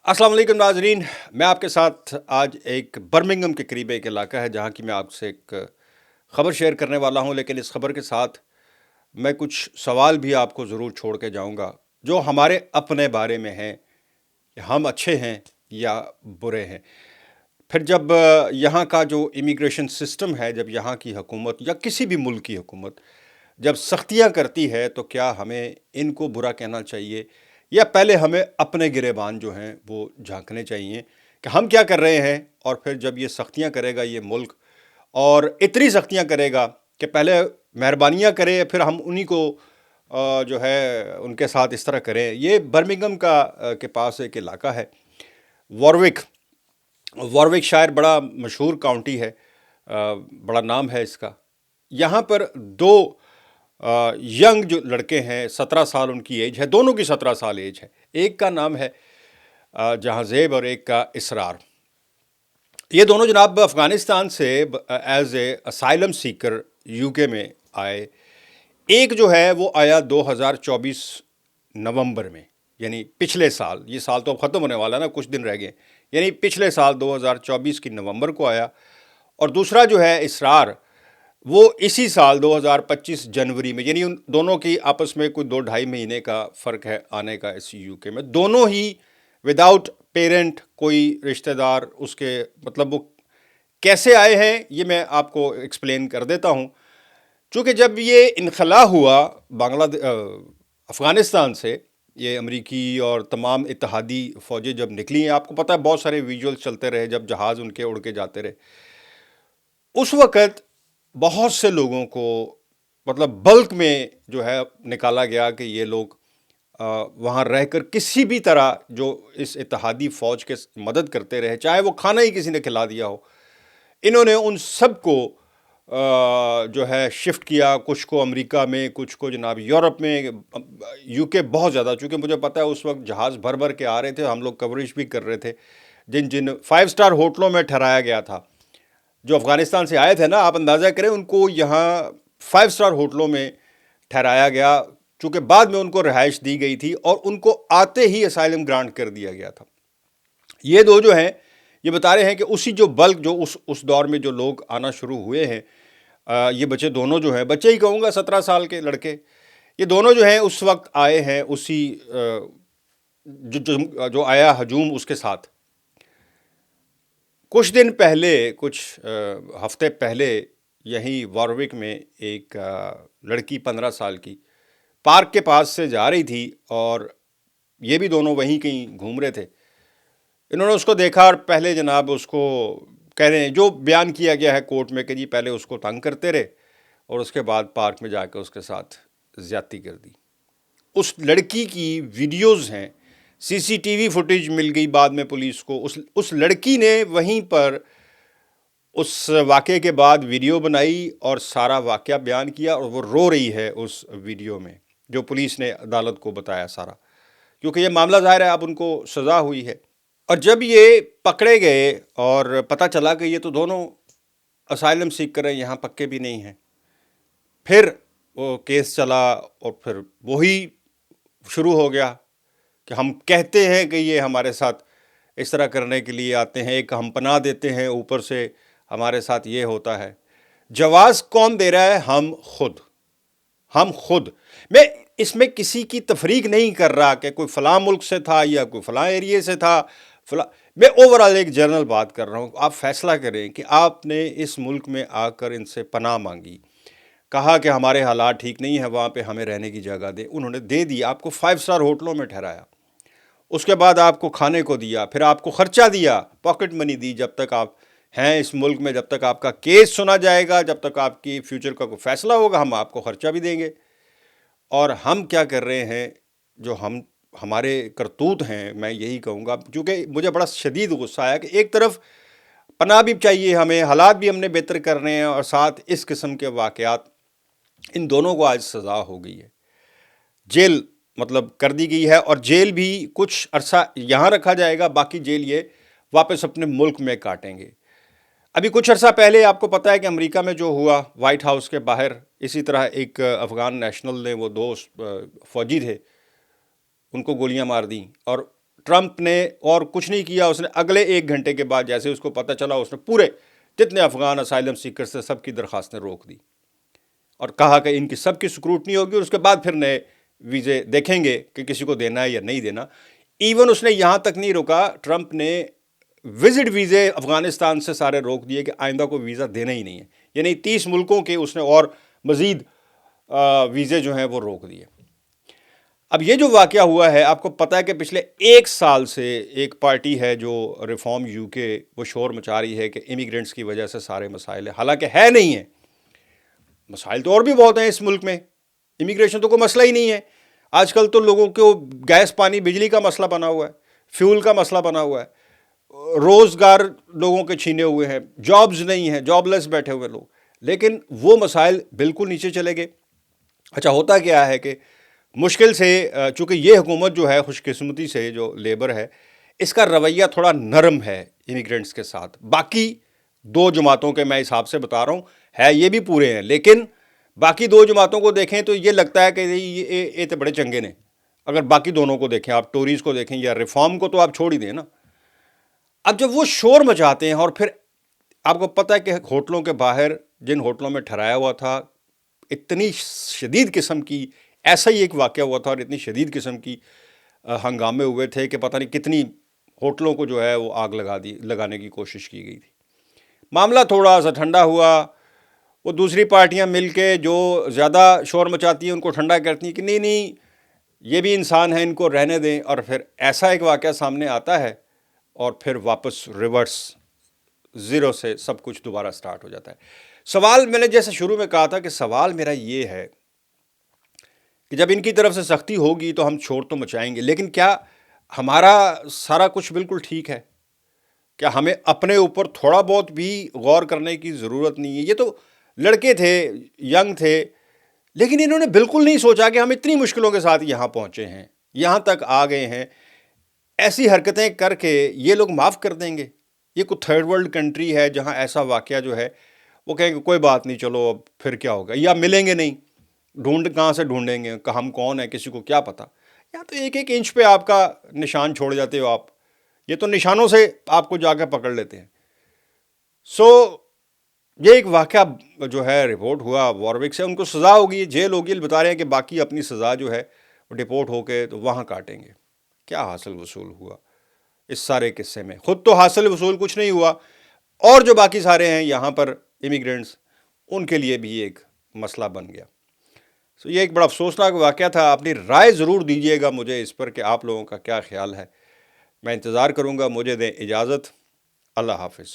अस्सलाम वालेकुम नाजरीन। मैं आपके साथ आज एक बर्मिंघम के करीब एक इलाका है जहाँ की मैं आपसे एक ख़बर शेयर करने वाला हूँ, लेकिन इस ख़बर के साथ मैं कुछ सवाल भी आपको ज़रूर छोड़ के जाऊँगा जो हमारे अपने बारे में हैं कि हम अच्छे हैं या बुरे हैं। फिर जब यहाँ का जो इमिग्रेशन सिस्टम है, जब यहाँ की हुकूमत या किसी भी मुल्क की हुकूमत जब सख्तियाँ करती है, तो क्या हमें इनको बुरा कहना चाहिए या पहले हमें अपने गिरेबान जो हैं वो झांकने चाहिए कि हम क्या कर रहे हैं। और फिर जब ये सख्तियाँ करेगा ये मुल्क, और इतनी सख्तियाँ करेगा कि पहले मेहरबानियाँ करे, फिर हम उन्हीं को जो है उनके साथ इस तरह करें। ये बर्मिंघम का के पास एक इलाका है वॉरविक। वॉरविक शायर बड़ा मशहूर काउंटी है, बड़ा नाम है इसका। यहाँ पर दो यंग जो लड़के हैं, 17 साल उनकी एज है, दोनों की 17 साल एज है। एक का नाम है जहांजेब और एक का इसरार। ये दोनों जनाब अफ़गानिस्तान से as a asylum seeker UK में आए। एक जो है वो आया 2024 नवंबर में, यानी पिछले साल। ये साल तो अब ख़त्म होने वाला है ना, कुछ दिन रह गए, यानी पिछले साल 2024 की नवंबर को आया। और दूसरा जो है इसरार, वो इसी साल 2025 जनवरी में, यानी उन दोनों की आपस में कोई 2-2.5 महीने का फ़र्क है आने का इस यूके में। दोनों ही विदाउट पेरेंट, कोई रिश्तेदार उसके, मतलब वो कैसे आए हैं ये मैं आपको एक्सप्लेन कर देता हूँ। चूँकि जब ये इनखला हुआ अफ़गानिस्तान से, ये अमरीकी और तमाम इत्तेहादी फ़ौजें जब निकली हैं, आपको पता है बहुत सारे विजुअल्स चलते रहे जब जहाज़ उनके उड़ के जाते रहे। उस वक़्त बहुत से लोगों को, मतलब बल्क में जो है निकाला गया कि ये लोग वहाँ रहकर किसी भी तरह जो इस इत्तेहादी फ़ौज के मदद करते रहे, चाहे वो खाना ही किसी ने खिला दिया हो। इन्होंने उन सब को जो है शिफ्ट किया, कुछ को अमेरिका में, कुछ को जनाब यूरोप में, यूके बहुत ज़्यादा। चूँकि मुझे पता है उस वक्त जहाज़ भर भर के आ रहे थे, हम लोग कवरेज भी कर रहे थे। जिन जिन 5 स्टार होटलों में ठहराया गया था, जो अफ़गानिस्तान से आए थे ना, आप अंदाज़ा करें, उनको यहाँ 5 स्टार होटलों में ठहराया गया, चूँकि बाद में उनको रिहाइश दी गई थी और उनको आते ही असाइलम ग्रांट कर दिया गया था। ये दो जो हैं, ये बता रहे हैं कि उसी जो बल्क जो उस दौर में जो लोग आना शुरू हुए हैं, ये बच्चे दोनों जो हैं, बच्चे ही कहूँगा, 17 साल के लड़के, ये दोनों जो हैं उस वक्त आए हैं उसी जो आया हजूम उसके साथ। कुछ दिन पहले, कुछ हफ्ते पहले, यहीं वॉरविक में एक लड़की 15 साल की पार्क के पास से जा रही थी और ये भी दोनों वहीं कहीं घूम रहे थे। इन्होंने उसको देखा और पहले जनाब उसको कह रहे हैं, जो बयान किया गया है कोर्ट में, कि जी पहले उसको तंग करते रहे और उसके बाद पार्क में जाकर उसके साथ ज़्यादती कर दी। उस लड़की की वीडियोज़ हैं, सीसीटीवी फुटेज मिल गई बाद में पुलिस को। उस लड़की ने वहीं पर उस वाक़े के बाद वीडियो बनाई और सारा वाक़या बयान किया, और वो रो रही है उस वीडियो में, जो पुलिस ने अदालत को बताया सारा, क्योंकि ये मामला ज़ाहिर है अब उनको सज़ा हुई है। और जब ये पकड़े गए और पता चला कि ये तो दोनों असाइलम सीख कर यहाँ पक्के भी नहीं हैं, फिर वो केस चला और फिर वही शुरू हो गया कि हम कहते हैं कि ये हमारे साथ इस तरह करने के लिए आते हैं, एक हम पनाह देते हैं, ऊपर से हमारे साथ ये होता है। जवाज़ कौन दे रहा है? हम खुद। मैं इसमें किसी की तफरीक नहीं कर रहा कि कोई फ़लाँ मुल्क से था या कोई फ़लाँ एरिए से था, मैं ओवरऑल एक जनरल बात कर रहा हूँ। आप फैसला करें कि आपने इस मुल्क में आकर इनसे पनाह मांगी, कहा कि हमारे हालात ठीक नहीं है, वहाँ पे हमें रहने की जगह दें, उन्होंने दे दी, आपको 5 स्टार होटलों में ठहराया, उसके बाद आपको खाने को दिया, फिर आपको ख़र्चा दिया, पॉकेट मनी दी, जब तक आप हैं इस मुल्क में, जब तक आपका केस सुना जाएगा, जब तक आपकी फ्यूचर का कोई फ़ैसला होगा, हम आपको ख़र्चा भी देंगे। और हम क्या कर रहे हैं, जो हमारे करतूत हैं, मैं यही कहूँगा, क्योंकि मुझे बड़ा शदीद गुस्सा आया कि एक तरफ पनाह भी चाहिए हमें, हालात भी हमने बेहतर करने हैं, और साथ इस किस्म के वाक़यात, इन दोनों को आज सज़ा हो गई है, जेल मतलब कर दी गई है। और जेल भी कुछ अरसा यहाँ रखा जाएगा, बाकी जेल ये वापस अपने मुल्क में काटेंगे। अभी कुछ अर्सा पहले आपको पता है कि अमेरिका में जो हुआ, वाइट हाउस के बाहर इसी तरह एक अफ़गान नेशनल ने, वो दो फ़ौजी थे, उनको गोलियां मार दी और ٹرمپ نے اور کچھ نہیں کیا، اس نے اگلے 1 گھنٹے کے بعد جیسے اس کو پتہ چلا، اس نے پورے جتنے افغان اسائلم سیکرز سے سب کی درخواستیں روک دی اور کہا کہ ان کی سب کی سکروٹنی ہوگی اور اس کے بعد پھر نئے ویزے دیکھیں گے کہ کسی کو دینا ہے یا نہیں دینا۔ ایون اس نے یہاں تک نہیں روکا، ٹرمپ نے وزٹ ویزے افغانستان سے سارے روک دیے کہ آئندہ کو ویزا دینا ہی نہیں ہے، یعنی 30 ملکوں کے اس نے اور مزید ویزے جو ہیں وہ روک دیے۔ اب یہ جو واقعہ ہوا ہے، آپ کو پتہ ہے کہ پچھلے 1 سال سے ایک پارٹی ہے جو ریفارم یو کے، وہ شور مچا رہی ہے کہ امیگرینٹس کی وجہ سے سارے مسائل ہیں، حالانکہ ہے نہیں ہے، مسائل تو اور بھی بہت ہیں اس ملک میں، امیگریشن تو کوئی مسئلہ ہی نہیں ہے۔ آج کل تو لوگوں کو گیس پانی بجلی کا مسئلہ بنا ہوا ہے، فیول کا مسئلہ بنا ہوا ہے، روزگار لوگوں کے چھینے ہوئے ہیں، جابز نہیں ہیں، جاب لیس بیٹھے ہوئے لوگ، لیکن وہ مسائل بالکل نیچے چلے گئے۔ اچھا ہوتا کیا ہے کہ مشکل سے، چونکہ یہ حکومت جو ہے، خوش قسمتی سے جو لیبر ہے، اس کا رویہ تھوڑا نرم ہے امیگرینٹس کے ساتھ۔ باقی 2 جماعتوں کے میں حساب سے بتا رہا ہوں، ہے یہ بھی پورے ہیں، لیکن باقی 2 جماعتوں کو دیکھیں تو یہ لگتا ہے کہ یہ تو بڑے چنگے نے۔ اگر باقی دونوں کو دیکھیں، آپ ٹوریز کو دیکھیں یا ریفارم کو، تو آپ چھوڑ ہی دیں نا۔ اب جب وہ شور مچاتے ہیں اور پھر آپ کو پتہ ہے کہ ہوٹلوں کے باہر، جن ہوٹلوں میں ٹھہرایا ہوا تھا، اتنی شدید قسم کی، ایسا ہی ایک واقعہ ہوا تھا اور اتنی شدید قسم کی ہنگامے ہوئے تھے کہ پتہ نہیں کتنی ہوٹلوں کو جو ہے وہ آگ لگانے کی کوشش کی گئی تھی۔ معاملہ تھوڑا سا ٹھنڈا ہوا، وہ دوسری پارٹیاں مل کے جو زیادہ شور مچاتی ہیں ان کو ٹھنڈا کرتی ہیں کہ نہیں نہیں، یہ بھی انسان ہیں، ان کو رہنے دیں، اور پھر ایسا ایک واقعہ سامنے آتا ہے اور پھر واپس ریورس زیرو سے سب کچھ دوبارہ سٹارٹ ہو جاتا ہے۔ سوال میں نے جیسے شروع میں کہا تھا کہ سوال میرا یہ ہے کہ جب ان کی طرف سے سختی ہوگی تو ہم شور تو مچائیں گے، لیکن کیا ہمارا سارا کچھ بالکل ٹھیک ہے؟ کیا ہمیں اپنے اوپر تھوڑا بہت بھی غور کرنے کی ضرورت نہیں ہے؟ یہ تو لڑکے تھے، ینگ تھے، لیکن انہوں نے بالکل نہیں سوچا کہ ہم اتنی مشکلوں کے ساتھ یہاں پہنچے ہیں، یہاں تک آ گئے ہیں، ایسی حرکتیں کر کے یہ لوگ معاف کر دیں گے؟ یہ کوئی تھرڈ ورلڈ کنٹری ہے جہاں ایسا واقعہ جو ہے وہ کہیں گے کوئی بات نہیں، چلو اب پھر کیا ہوگا، یا ملیں گے نہیں، کہاں سے ڈھونڈیں گے کہ ہم کون ہیں، کسی کو کیا پتہ؟ یا تو ایک ایک انچ پہ آپ کا نشان چھوڑ جاتے ہو آپ، یہ تو نشانوں سے آپ کو جا کے پکڑ لیتے ہیں۔ یہ ایک واقعہ جو ہے رپورٹ ہوا واروک سے، ان کو سزا ہوگی، جیل ہوگی، بتا رہے ہیں کہ باقی اپنی سزا جو ہے وہ ڈپورٹ ہو کے تو وہاں کاٹیں گے۔ کیا حاصل وصول ہوا اس سارے قصے میں؟ خود تو حاصل وصول کچھ نہیں ہوا، اور جو باقی سارے ہیں یہاں پر امیگرینٹس، ان کے لیے بھی ایک مسئلہ بن گیا۔ یہ ایک بڑا افسوسناک واقعہ تھا۔ اپنی رائے ضرور دیجیے گا مجھے اس پر کہ آپ لوگوں کا کیا خیال ہے، میں انتظار کروں گا۔ مجھے دیں اجازت، اللہ حافظ۔